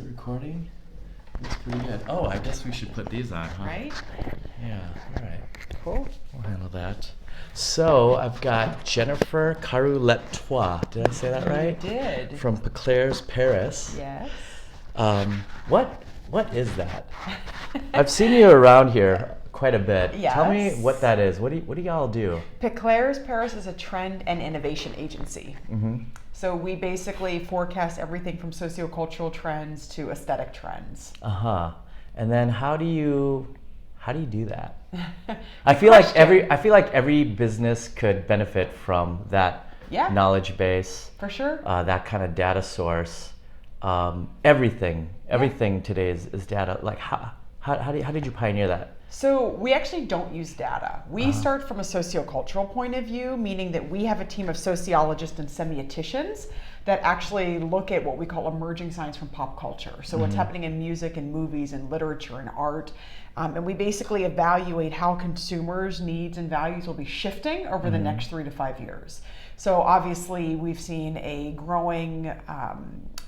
it recording? That's pretty good. Oh, I guess we should put these on, huh? Right? Yeah, all right. Cool. We'll handle that. So I've got Jennifer Karuletwa. Did I say that right? You did. From Peclers Paris. Yes. What is that? I've seen you around here quite a bit. Yes. Tell me what that is. What do y'all do? Peclers Paris is a trend and innovation agency. Mm-hmm. So we basically forecast everything from sociocultural trends to aesthetic trends. Uh-huh. And then how do you do that? I feel like every business could benefit from that knowledge base. For sure. That kind of data source. Everything today is data. Like how did you pioneer that? So we actually don't use data. We start from a sociocultural point of view, meaning that we have a team of sociologists and semioticians that actually look at what we call emerging science from pop culture. So what's happening in music and movies and literature and art. And we basically evaluate how consumers' needs and values will be shifting over the next 3 to 5 years. So obviously we've seen a growing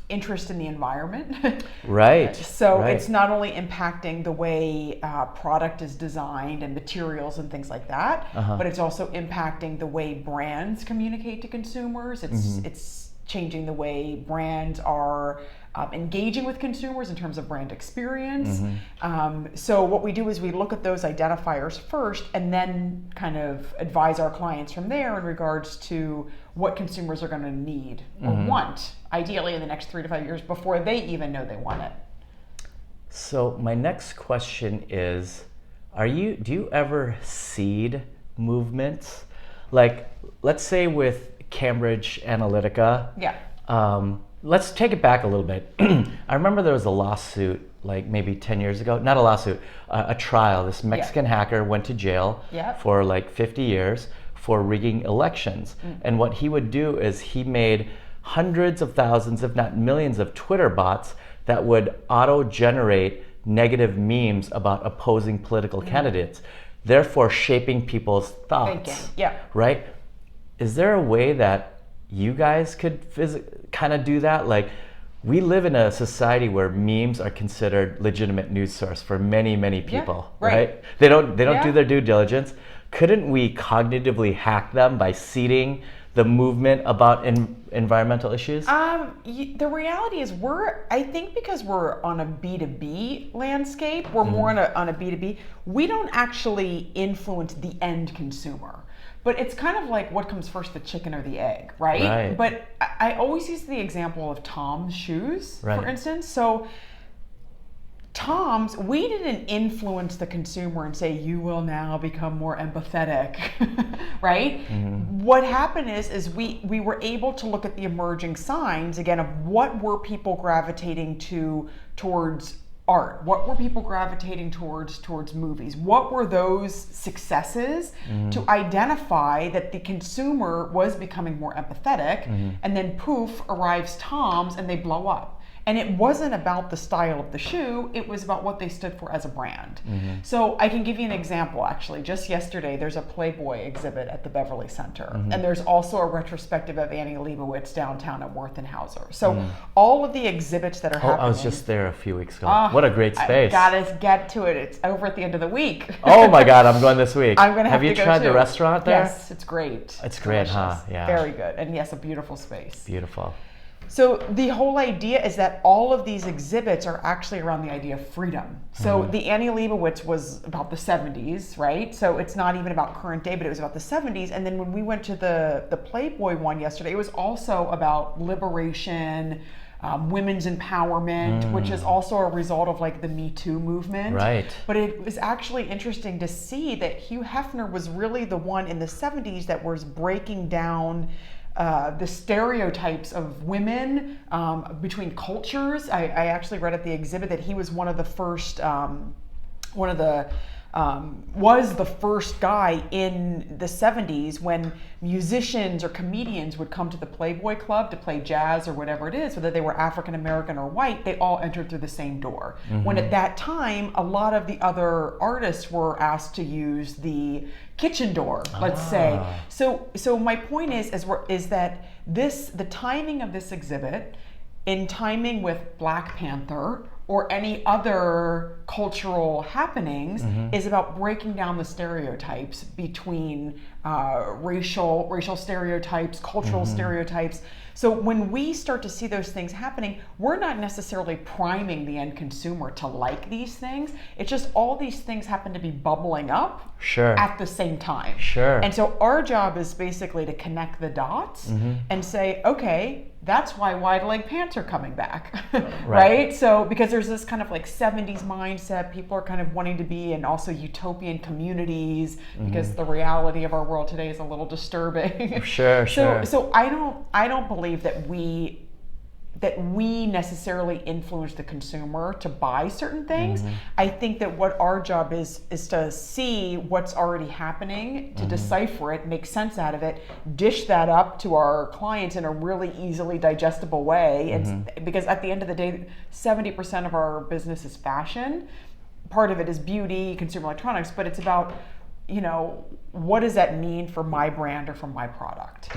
interest in the environment. Right. So it's not only impacting the way product is designed and materials and things like that, but it's also impacting the way brands communicate to consumers. It's changing the way brands are engaging with consumers in terms of brand experience. So what we do is we look at those identifiers first and then kind of advise our clients from there in regards to what consumers are going to need or want, ideally in the next 3 to 5 years before they even know they want it. So my next question is, do you ever seed movements? Like, let's say with Cambridge Analytica. Yeah. Let's take it back a little bit. I remember there was a lawsuit like maybe 10 years ago, not a lawsuit, a trial. This Mexican hacker went to jail for like 50 years for rigging elections. And what he would do is he made hundreds of thousands, if not millions of Twitter bots that would auto-generate negative memes about opposing political candidates, therefore shaping people's thoughts. Thinking. Right? Is there a way that you guys could kind of do that? Like, we live in a society where memes are considered legitimate news source for many, many people, right? They don't do their due diligence. Couldn't we cognitively hack them by seeding the movement about environmental issues? The reality is I think because we're on a B2B landscape, we're more on a B2B, we don't actually influence the end consumer. But it's kind of like what comes first, the chicken or the egg, right? But I always use the example of Tom's shoes, for instance. So Tom's, we didn't influence the consumer and say, you will now become more empathetic, right? What happened is we were able to look at the emerging signs, again, of what were people gravitating towards art, what were people gravitating towards movies, what were those successes to identify that the consumer was becoming more empathetic, and then poof, arrives Tom's and they blow up. And it wasn't about the style of the shoe, it was about what they stood for as a brand. So I can give you an example, actually. Just yesterday, there's a Playboy exhibit at the Beverly Center. And there's also a retrospective of Annie Leibovitz downtown at Worth and Hauser. So all of the exhibits that are happening. I was just there a few weeks ago. What a great space. I gotta get to it. It's over at the end of the week. Oh my God, I'm going this week. I'm gonna have to you go tried too. The restaurant there? Yes, it's great. It's great, huh? Yeah. Very good. And yes, a beautiful space. Beautiful. So the whole idea is that all of these exhibits are actually around the idea of freedom. So the Annie Leibovitz was about the 70s, right? So it's not even about current day, but it was about the 70s. And then when we went to the Playboy one yesterday, it was also about liberation, women's empowerment, which is also a result of like the Me Too movement. Right. But it was actually interesting to see that Hugh Hefner was really the one in the 70s that was breaking down the stereotypes of women between cultures. I actually read at the exhibit that he was one of the first, was the first guy in the 70s when musicians or comedians would come to the Playboy Club to play jazz or whatever it is, whether they were African American or white, they all entered through the same door. When at that time, a lot of the other artists were asked to use the kitchen door, let's say. So my point is that the timing of this exhibit in timing with Black Panther or any other cultural happenings is about breaking down the stereotypes between racial stereotypes, cultural stereotypes. So when we start to see those things happening, we're not necessarily priming the end consumer to like these things. It's just all these things happen to be bubbling up at the same time. And so our job is basically to connect the dots and say, okay, that's why wide leg pants are coming back, right? So because there's this kind of like 70s mindset, people are kind of wanting to be in also utopian communities because the reality of our world today is a little disturbing. So I don't believe that we necessarily influence the consumer to buy certain things. I think that what our job is to see what's already happening, to decipher it, make sense out of it, dish that up to our clients in a really easily digestible way. And because at the end of the day, 70% of our business is fashion. Part of it is beauty, consumer electronics, but it's about, you know, what does that mean for my brand or for my product?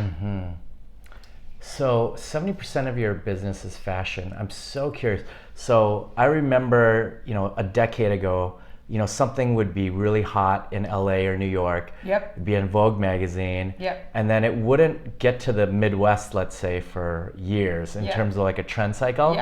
So 70% of your business is fashion. I'm so curious. So I remember, you know, a decade ago, you know, something would be really hot in LA or New York. It'd be in Vogue magazine. And then it wouldn't get to the Midwest, let's say, for years in terms of like a trend cycle.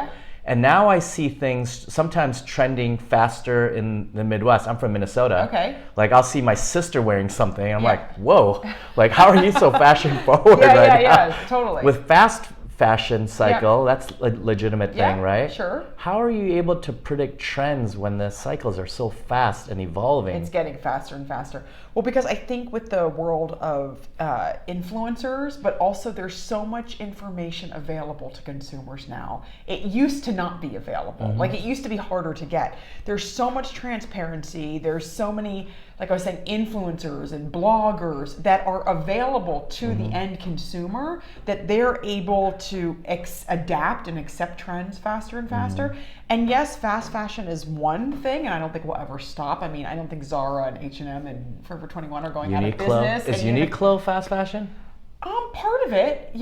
And now I see things sometimes trending faster in the Midwest. I'm from Minnesota. Like I'll see my sister wearing something. I'm like, whoa, like how are you so fashion forward right now? Totally. With fast fashion cycle, that's a legitimate thing, right? How are you able to predict trends when the cycles are so fast and evolving? It's getting faster and faster. Well, because I think with the world of influencers, but also there's so much information available to consumers now. It used to not be available. Like it used to be harder to get. There's so much transparency. There's so many, like I was saying, influencers and bloggers that are available to the end consumer that they're able to adapt and accept trends faster and faster. And yes, fast fashion is one thing, and I don't think we'll ever stop. I mean, I don't think Zara and H&M and Forever 21 are going out of business. Is Uniqlo fast fashion? Part of it,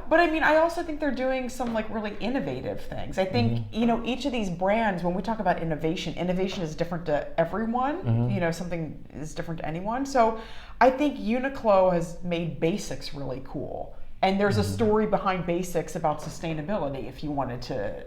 but I mean, I also think they're doing some like really innovative things. I think, you know, each of these brands, when we talk about innovation is different to everyone. You know, something is different to anyone. So I think Uniqlo has made basics really cool. And there's a story behind basics about sustainability if you wanted to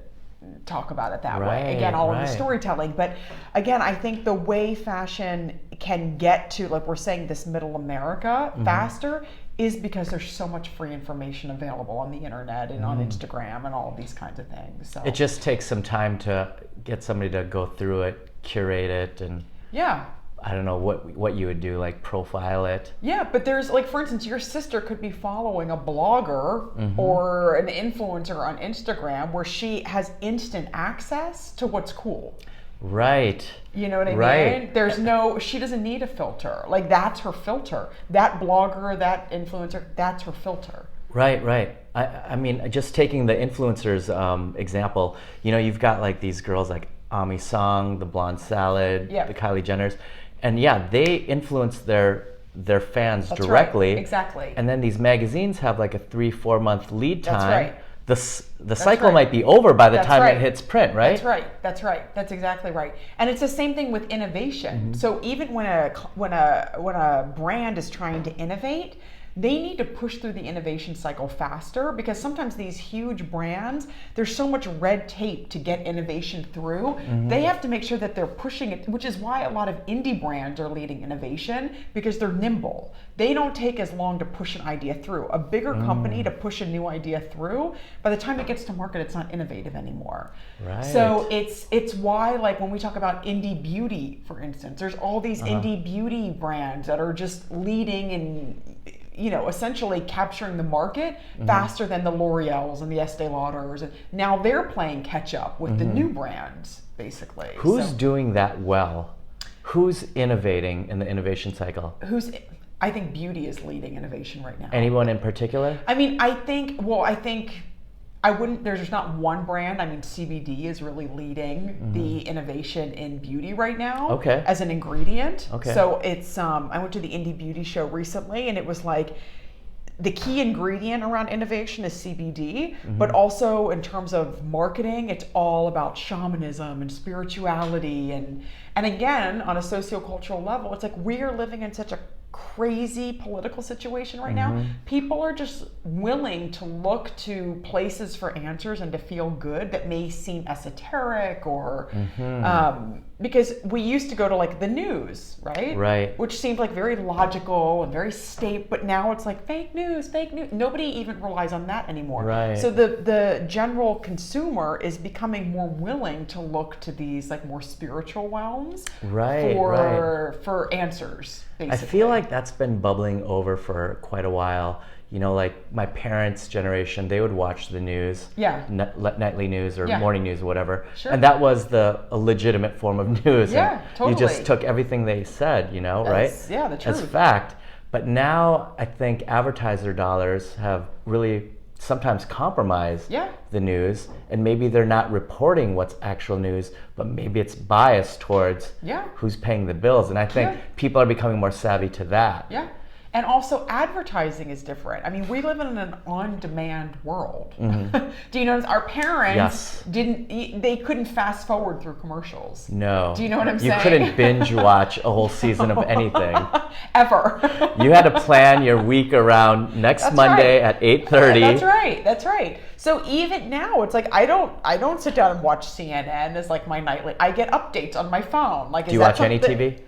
talk about it that way. Again, all of the storytelling. But again, I think the way fashion can get to, like we're saying, this middle America faster is because there's so much free information available on the internet and on Instagram and all of these kinds of things. So it just takes some time to get somebody to go through it, curate it, and I don't know what you would do, like profile it. But there's like, for instance, your sister could be following a blogger or an influencer on Instagram where she has instant access to what's cool. You know what I mean? There's she doesn't need a filter. Like that's her filter. That blogger, that influencer, that's her filter. I mean, just taking the influencers example, you know, you've got like these girls like Ami Song, the Blonde Salad, the Kylie Jenners, and they influence their fans directly. Exactly. And then these magazines have like a 3-4 month lead time. The cycle might be over by the time it hits print, right? That's right. That's exactly right. And it's the same thing with innovation. So even when a brand is trying to innovate, they need to push through the innovation cycle faster because sometimes these huge brands, there's so much red tape to get innovation through. They have to make sure that they're pushing it, which is why a lot of indie brands are leading innovation because they're nimble. They don't take as long to push an idea through. A bigger company to push a new idea through, by the time it gets to market, it's not innovative anymore. So it's why, like when we talk about indie beauty, for instance, there's all these indie beauty brands that are just leading and, you know, essentially capturing the market faster than the L'Oreals and the Estee Lauders. And now they're playing catch up with the new brands, basically. Who's doing that well? Who's innovating in the innovation cycle? I think beauty is leading innovation right now. Anyone in particular? I mean, I think there's not one brand. I mean, CBD is really leading the innovation in beauty right now as an ingredient. So it's, I went to the Indie Beauty Show recently and it was like, the key ingredient around innovation is CBD, but also in terms of marketing, it's all about shamanism and spirituality. And again, on a sociocultural level, it's like we are living in such a crazy political situation right now. People are just willing to look to places for answers and to feel good that may seem esoteric or because we used to go to like the news, right? Which seemed like very logical and very stable, but now it's like fake news. Nobody even relies on that anymore. So the general consumer is becoming more willing to look to these like more spiritual realms for answers. Basically. I feel like that's been bubbling over for quite a while. You know, like my parents' generation, they would watch the news, nightly news or morning news or whatever, and that was a legitimate form of news. Totally. You just took everything they said, you know, right? Yeah, the truth. As fact. But now I think advertiser dollars have really sometimes compromised the news, and maybe they're not reporting what's actual news, but maybe it's biased towards who's paying the bills. And I think people are becoming more savvy to that. And also advertising is different. I mean, we live in an on-demand world. Do you notice our parents they couldn't fast forward through commercials. No. Do you know what I'm saying? You couldn't binge watch a whole season of anything. Ever. You had to plan your week around next Monday at 8:30. That's right. So even now, it's like I don't sit down and watch CNN as like my nightly. I get updates on my phone. Like, do you watch any TV?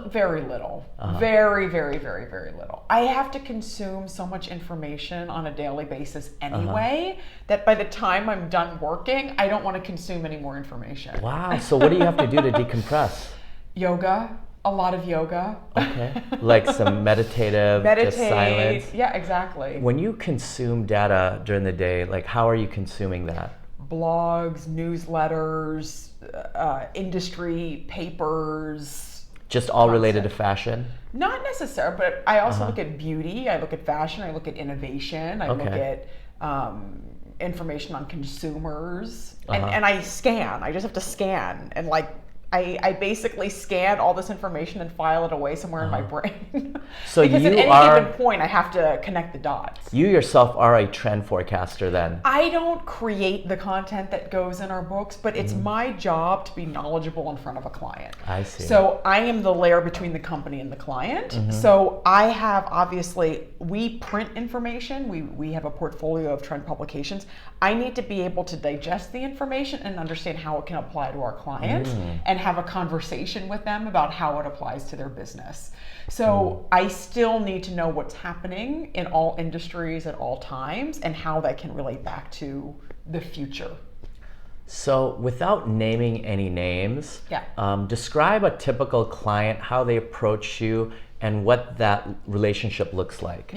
Very little. Very, very, very, very little. I have to consume so much information on a daily basis anyway that by the time I'm done working, I don't want to consume any more information. Wow. So what do you have to do to decompress? Yoga. A lot of yoga. Okay. Like some meditative, just silence. Yeah, exactly. When you consume data during the day, like how are you consuming that? Blogs, newsletters, industry papers. Just all related to fashion? Not necessarily, but I also look at beauty, I look at fashion, I look at innovation, I look at information on consumers, and I scan. I just have to scan, and like I basically scan all this information and file it away somewhere in my brain. So because you at any are, given point, I have to connect the dots. You yourself are a trend forecaster then? I don't create the content that goes in our books, but it's my job to be knowledgeable in front of a client. I see. So I am the layer between the company and the client. So I have, obviously, we print information. We have a portfolio of trend publications. I need to be able to digest the information and understand how it can apply to our client and have a conversation with them about how it applies to their business. So I still need to know what's happening in all industries at all times and how that can relate back to the future. So without naming any names, describe a typical client, how they approach you, and what that relationship looks like.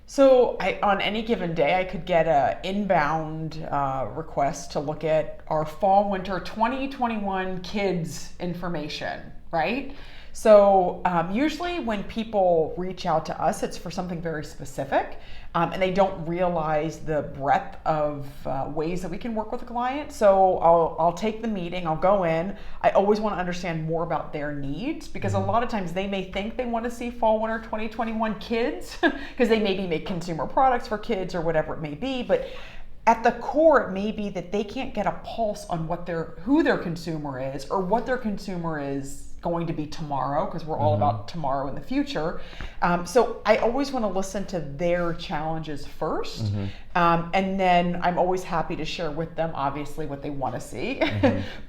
So on any given day, I could get an inbound request to look at our fall/winter 2021 kids information, right? So usually when people reach out to us, it's for something very specific, and they don't realize the breadth of ways that we can work with a client. So I'll take the meeting, I'll go in. I always want to understand more about their needs, because a lot of times they may think they want to see fall/winter 2021 kids, because they maybe make consumer products for kids or whatever it may be, but at the core, it may be that they can't get a pulse on who their consumer is or what their consumer is going to be tomorrow, because we're all about tomorrow in the future. So I always want to listen to their challenges first. And then I'm always happy to share with them, obviously, what they want to see.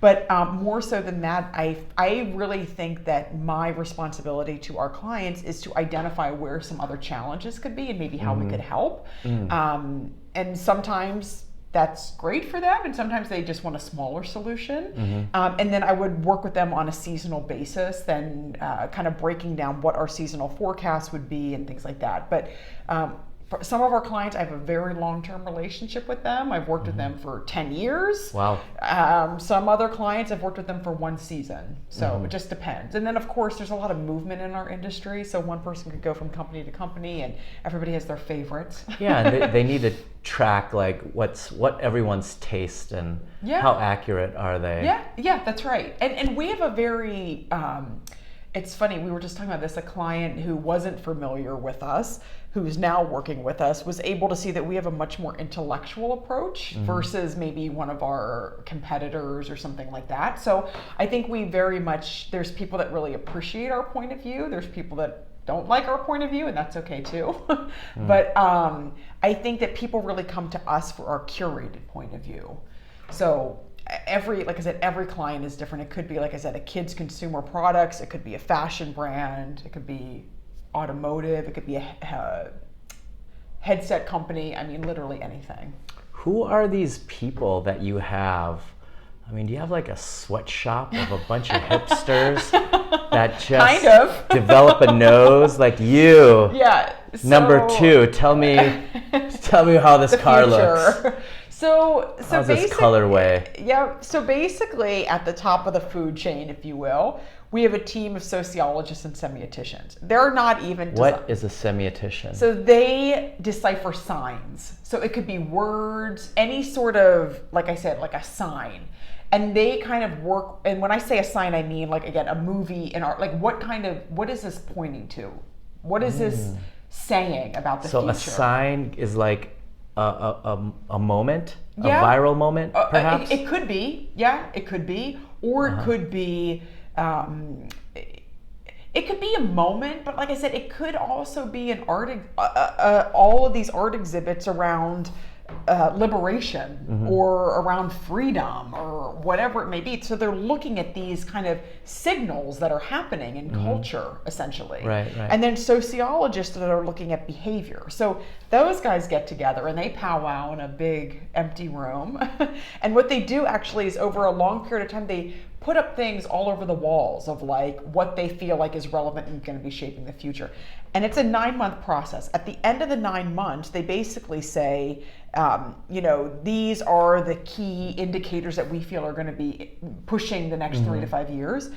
But more so than that, I really think that my responsibility to our clients is to identify where some other challenges could be and maybe how we could help. And sometimes that's great for them, and sometimes they just want a smaller solution. And then I would work with them on a seasonal basis, then kind of breaking down what our seasonal forecast would be and things like that. But for some of our clients, I have a very long-term relationship with them. I've worked with them for 10 years. Wow. Some other clients, I've worked with them for one season. So it just depends. And then, of course, there's a lot of movement in our industry. So one person could go from company to company, and everybody has their favorites. Yeah, and they need to track like what everyone's taste and how accurate are they. Yeah, that's right. And we have a very... it's funny, we were just talking about this, a client who wasn't familiar with us, who's now working with us, was able to see that we have a much more intellectual approach versus maybe one of our competitors or something like that. So I think we very much, there's people that really appreciate our point of view. There's people that don't like our point of view, and that's okay too. But I think that people really come to us for our curated point of view. So like I said, every client is different. It could be, like I said, a kid's consumer products. It could be a fashion brand. It could be automotive. It could be a headset company. I mean, literally anything. Who are these people that you have? I mean, do you have like a sweatshop of a bunch of hipsters that just kind of develop a nose like you? Yeah. So, number 2, tell me how this car looks. So how's this colorway? Yeah. So basically, at the top of the food chain, if you will, we have a team of sociologists and semioticians. They're not even. What is a semiotician? So they decipher signs. So it could be words, any sort of, like I said, like a sign. And they kind of work, and when I say a sign, I mean, like, again, a movie, an art, like what is this pointing to? What is this saying about the future? So a sign is like a moment, a viral moment, perhaps? It could be, it could be. Or it could be, it could be a moment, but like I said, it could also be an art, all of these art exhibits around liberation or around freedom or whatever it may be. So they're looking at these kind of signals that are happening in culture, essentially. Right. And then sociologists that are looking at behavior. So those guys get together and they powwow in a big empty room. And what they do actually is, over a long period of time, they put up things all over the walls of like what they feel like is relevant and going to be shaping the future. And it's a 9-month process. At the end of the 9 months, they basically say, these are the key indicators that we feel are going to be pushing the next 3 to 5 years.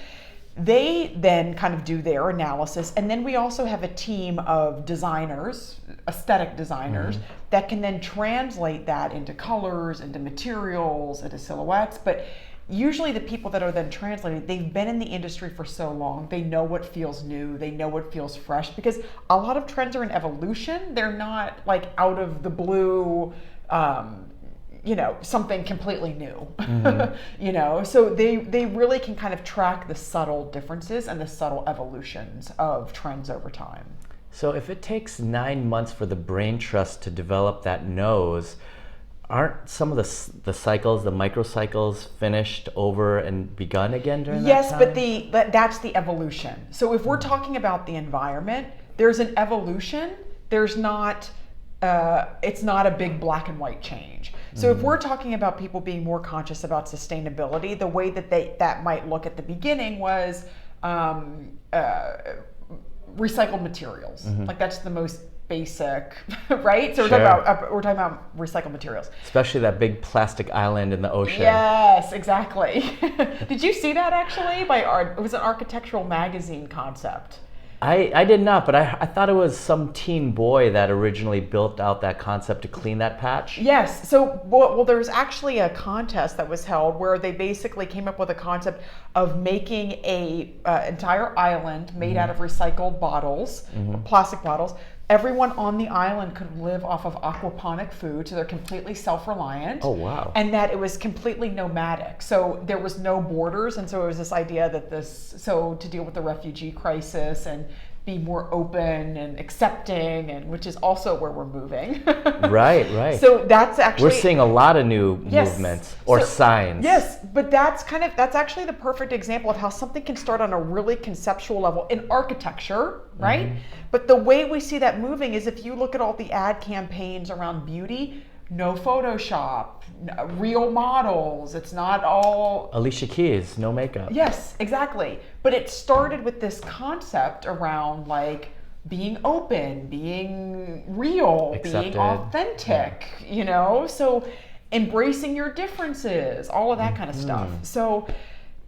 They then kind of do their analysis. And then we also have a team of designers, aesthetic designers, that can then translate that into colors, into materials, into silhouettes. But usually the people that are then translating, they've been in the industry for so long, they know what feels new, they know what feels fresh, because a lot of trends are in evolution. They're not like out of the blue, something completely new. So they really can kind of track the subtle differences and the subtle evolutions of trends over time. So if it takes 9 months for the brain trust to develop that nose, aren't some of the cycles, the microcycles, finished over and begun again during that time? Yes, but that's the evolution. So if we're talking about the environment, there's an evolution. There's not, it's not a big black and white change. So if we're talking about people being more conscious about sustainability, the way that that might look at the beginning was recycled materials. Like that's the most basic, right? So we're talking about recycled materials. Especially that big plastic island in the ocean. Yes, exactly. Did you see that actually? It was an architectural magazine concept. I did not, but I thought it was some teen boy that originally built out that concept to clean that patch. Yes. So, well, there was actually a contest that was held where they basically came up with a concept of making a entire island made out of recycled bottles, plastic bottles. Everyone on the island could live off of aquaponic food, so they're completely self-reliant. Oh, wow. And that it was completely nomadic. So there was no borders, and so it was this idea that to deal with the refugee crisis and be more open and accepting, and which is also where we're moving. Right. So that's actually, we're seeing a lot of new movements or signs. Yes, but that's actually the perfect example of how something can start on a really conceptual level in architecture, right? But the way we see that moving is if you look at all the ad campaigns around beauty, no Photoshop, real models. It's not all Alicia Keys, no makeup. Yes, exactly. But it started with this concept around like being open, being real, accepted, being authentic, so embracing your differences, all of that kind of stuff. So,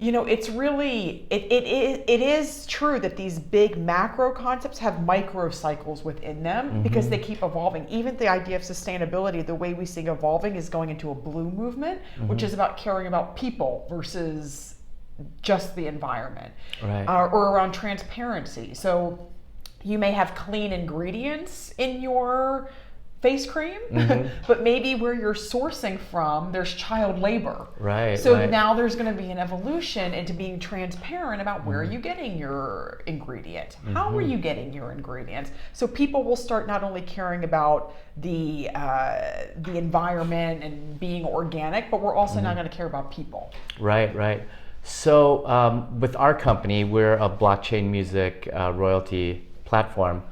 it's really, it is true that these big macro concepts have micro cycles within them because they keep evolving. Even the idea of sustainability, the way we see evolving is going into a blue movement, which is about caring about people versus just the environment, right. Or around transparency. So, you may have clean ingredients in your face cream, Mm-hmm. but maybe where you're sourcing from, there's child labor. Right. So right. now there's going to be an evolution into being transparent about where Mm-hmm. are you getting your ingredient? Mm-hmm. How are you getting your ingredients? So people will start not only caring about the environment and being organic, but we're also Mm-hmm. now going to care about people. Right, right. So with our company, we're a blockchain music royalty platform.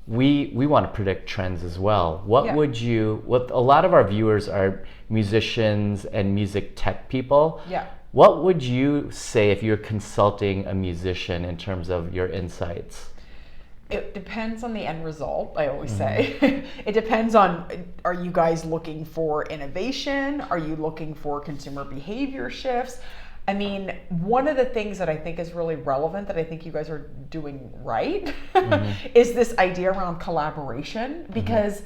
We want to predict trends as well. What a lot of our viewers are musicians and music tech people. Yeah. What would you say if you're consulting a musician in terms of your insights? It depends on the end result, I always say. It depends on, are you guys looking for innovation? Are you looking for consumer behavior shifts? I mean, one of the things that I think is really relevant that I think you guys are doing right is this idea around collaboration, because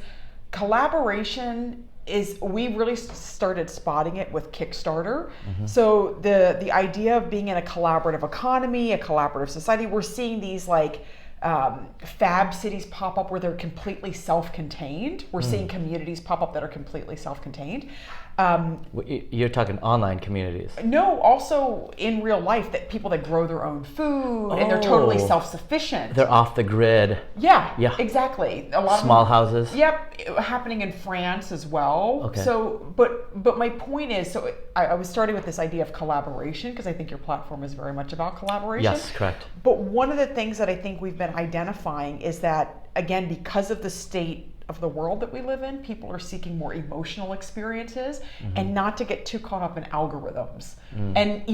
collaboration is, we really started spotting it with Kickstarter. So the idea of being in a collaborative economy, a collaborative society, we're seeing these like fab cities pop up where they're completely self-contained. We're seeing communities pop up that are completely self-contained. You're talking online communities. No, also in real life, that people that grow their own food and they're totally self-sufficient. They're off the grid. Yeah, exactly. A lot Small of them, houses. Yep, happening in France as well. Okay. So, but my point is, so I was starting with this idea of collaboration because I think your platform is very much about collaboration. Yes, correct. But one of the things that I think we've been identifying is that, again, because of the state of the world that we live in, people are seeking more emotional experiences and not to get too caught up in algorithms. And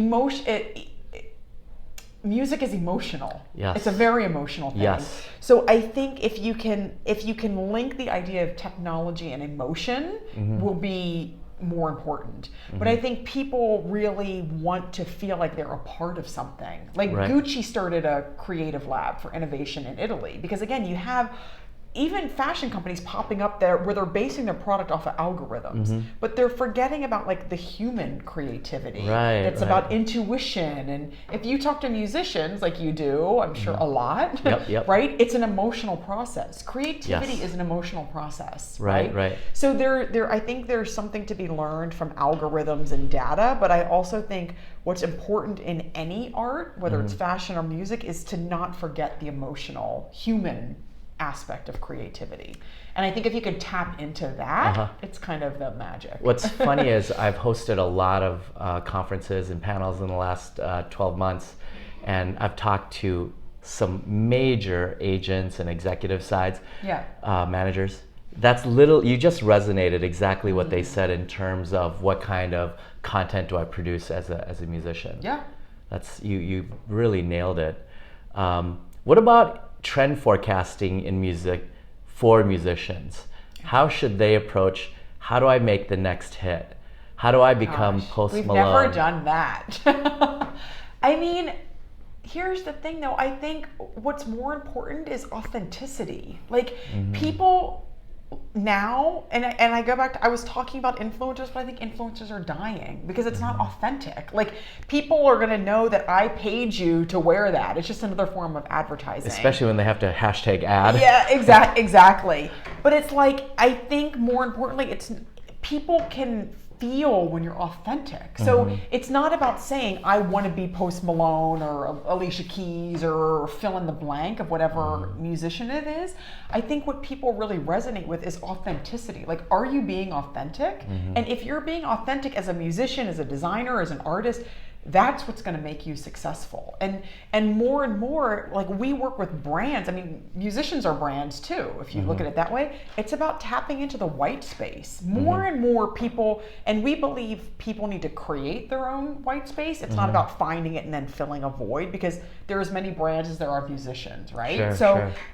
music is emotional. Yes. It's a very emotional thing. Yes. So I think if you can link the idea of technology and emotion will be more important. But I think people really want to feel like they're a part of something. Like Gucci started a creative lab for innovation in Italy because, again, you have even fashion companies popping up there where they're basing their product off of algorithms, but they're forgetting about like the human creativity. It's about intuition. And if you talk to musicians like you do, I'm sure a lot, right? It's an emotional process. Creativity is an emotional process, right? So I think there's something to be learned from algorithms and data, but I also think what's important in any art, whether it's fashion or music, is to not forget the emotional, human aspect of creativity. And I think if you could tap into that, it's kind of the magic. What's funny is I've hosted a lot of conferences and panels in the last 12 months, and I've talked to some major agents and executive sides, managers. You just resonated exactly what they said in terms of what kind of content do I produce as a musician. You really nailed it. What about trend forecasting in music for musicians? How should they approach, how do I make the next hit? How do I become Post Malone? We've never done that. I mean, here's the thing though, I think what's more important is authenticity. Like people now, and I go back to, I was talking about influencers, but I think influencers are dying because it's not authentic. Like people are going to know that I paid you to wear that. It's just another form of advertising. Especially when they have to hashtag ad. Yeah, exactly. But it's like, I think more importantly, it's people can feel when you're authentic. So it's not about saying I want to be Post Malone or Alicia Keys or fill in the blank of whatever musician it is. I think what people really resonate with is authenticity. Like, are you being authentic? And if you're being authentic as a musician, as a designer, as an artist, that's what's going to make you successful. And more, like we work with brands. I mean, musicians are brands too, if you look at it that way. It's about tapping into the white space. More and more people, and we believe people need to create their own white space. It's not about finding it and then filling a void, because there are as many brands as there are musicians, right?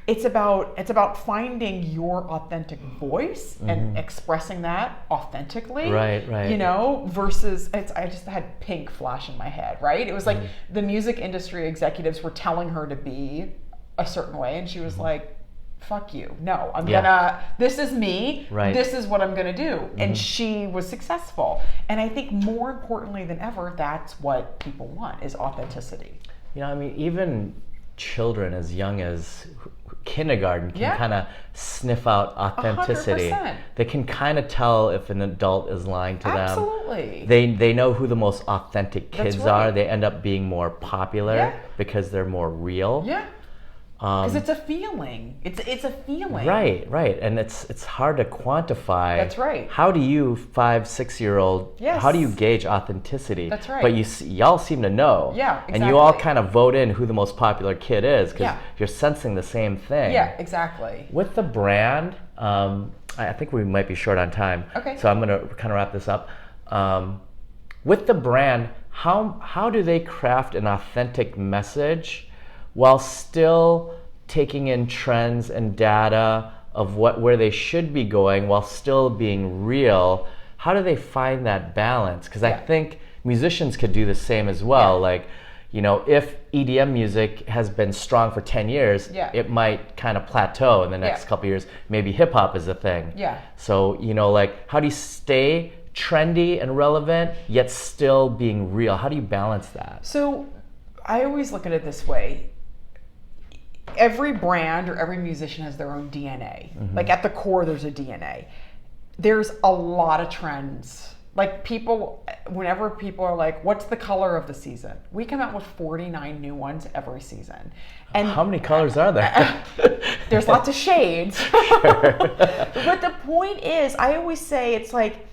It's about finding your authentic voice and expressing that authentically. You know, versus I just had pink flash in my head, right? It was like the music industry executives were telling her to be a certain way, and she was like, fuck you. No, I'm gonna, this is me. This is what I'm gonna do. And she was successful. And I think more importantly than ever, that's what people want, is authenticity. You know, I mean, even children as young as kindergarten can kind of sniff out authenticity. 100%. They can kind of tell if an adult is lying to them. Absolutely. They know who the most authentic kids are. They end up being more popular because they're more real. Yeah. Because it's a feeling. It's a feeling. Right. And it's hard to quantify. That's right. How do you 5-6-year-old? Yes. How do you gauge authenticity? That's right. But y'all seem to know. Yeah, exactly. And you all kind of vote in who the most popular kid is because you're sensing the same thing. Yeah, exactly. With the brand, I think we might be short on time. Okay. So I'm going to kind of wrap this up. With the brand, how do they craft an authentic message while still taking in trends and data of where they should be going while still being real? How do they find that balance? Because I think musicians could do the same as well. Like, if EDM music has been strong for 10 years, it might kind of plateau in the next couple years. Maybe hip hop is a thing. Yeah. So, like, how do you stay trendy and relevant yet still being real? How do you balance that? So I always look at it this way. Every brand or every musician has their own DNA. Like at the core, there's a DNA. There's a lot of trends. Like whenever people are like, what's the color of the season? We come out with 49 new ones every season. And how many colors are there? There's lots of shades. But the point is, I always say it's like,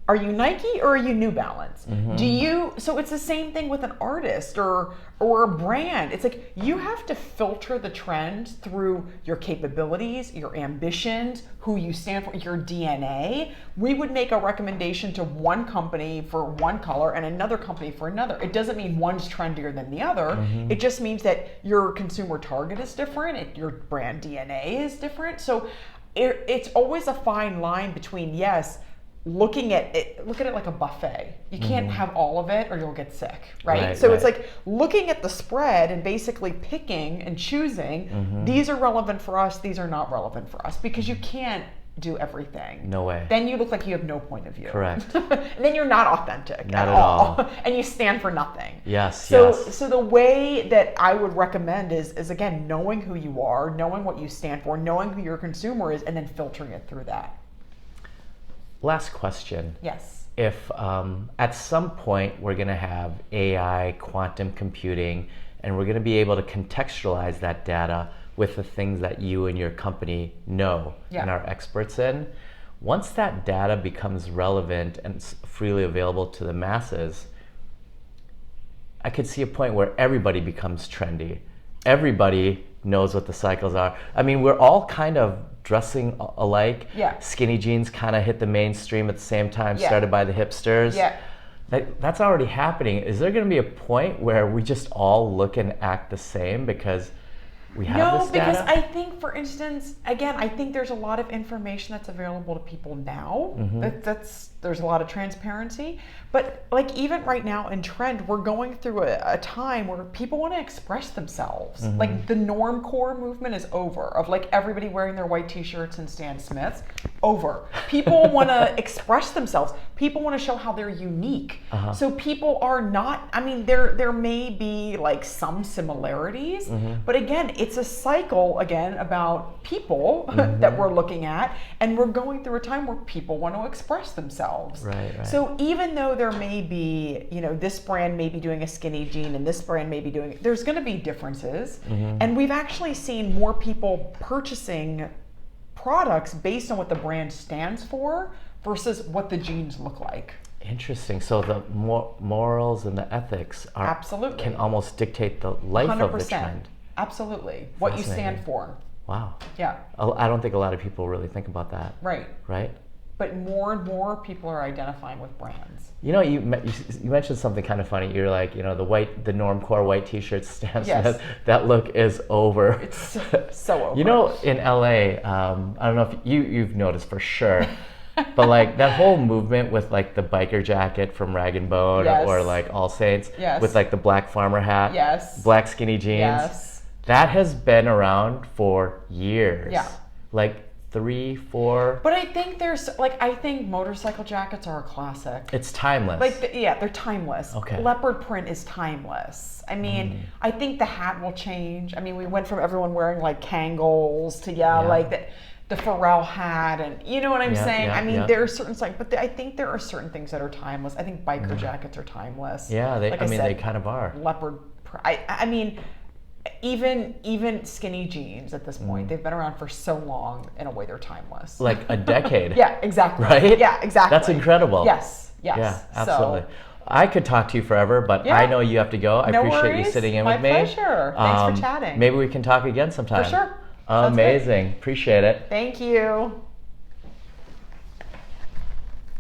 are you Nike or are you New Balance? So it's the same thing with an artist or a brand. It's like you have to filter the trends through your capabilities, your ambitions, who you stand for, your DNA. We would make a recommendation to one company for one color and another company for another. It doesn't mean one's trendier than the other. It just means that your consumer target is different, your brand DNA is different. So it's always a fine line between, looking at it like a buffet. You can't have all of it or you'll get sick, right? So it's like looking at the spread and basically picking and choosing, these are relevant for us, these are not relevant for us, because you can't do everything. No way. Then you look like you have no point of view. Correct. And then you're not authentic at all. And you stand for nothing. So the way that I would recommend is again, knowing who you are, knowing what you stand for, knowing who your consumer is, and then filtering it through that. Last question. Yes. If at some point we're going to have AI, quantum computing, and we're going to be able to contextualize that data with the things that you and your company know and are experts in, once that data becomes relevant and freely available to the masses, I could see a point where everybody becomes trendy. Everybody knows what the cycles are. I mean, we're all kind of dressing alike. Skinny jeans kind of hit the mainstream at the same time, started by the hipsters. That's already happening. Is there going to be a point where we just all look and act the same because we have this data? No, because I think, for instance, again, I think there's a lot of information that's available to people now. There's a lot of transparency. But like even right now in trend, we're going through a time where people want to express themselves. Like the normcore movement is over, of like everybody wearing their white t-shirts and Stan Smiths. Over. People want to express themselves. People want to show how they're unique. So people are not, I mean, there may be like some similarities, but again, it's a cycle again about people that we're looking at, and we're going through a time where people want to express themselves. Right. So even though there may be, this brand may be doing a skinny jean and this brand may be doing, there's going to be differences. And we've actually seen more people purchasing products based on what the brand stands for versus what the jeans look like. Interesting. So the morals and the ethics can almost dictate the life 100%. Of the trend. Absolutely. What you stand for. Wow. Yeah. I don't think a lot of people really think about that. Right. Right? But more and more people are identifying with brands. You mentioned something kind of funny. You're like, the normcore white t-shirts, Stan Smith, that look is over. It's so over. In LA, I don't know if you've noticed for sure, but like that whole movement with like the biker jacket from Rag & Bone or like All Saints with like the black farmer hat, black skinny jeans. That has been around for years. Like 3, 4. But I think I think motorcycle jackets are a classic. It's timeless. They're timeless. Okay. Leopard print is timeless. I mean, I think the hat will change. I mean, we went from everyone wearing like Kangol's to like the Pharrell hat, and you know what I'm saying? I mean, there are certain but I think there are certain things that are timeless. I think biker jackets are timeless. Yeah, they they kind of are. Leopard I mean, even skinny jeans at this point, they've been around for so long, in a way they're timeless. Like a decade. Yeah, exactly. Right? Yeah, exactly. That's incredible. Yes. Yeah, absolutely. So, I could talk to you forever, but I know you have to go. I appreciate you sitting in with me. My pleasure. Thanks for chatting. Maybe we can talk again sometime. For sure. Amazing. Appreciate it. Thank you.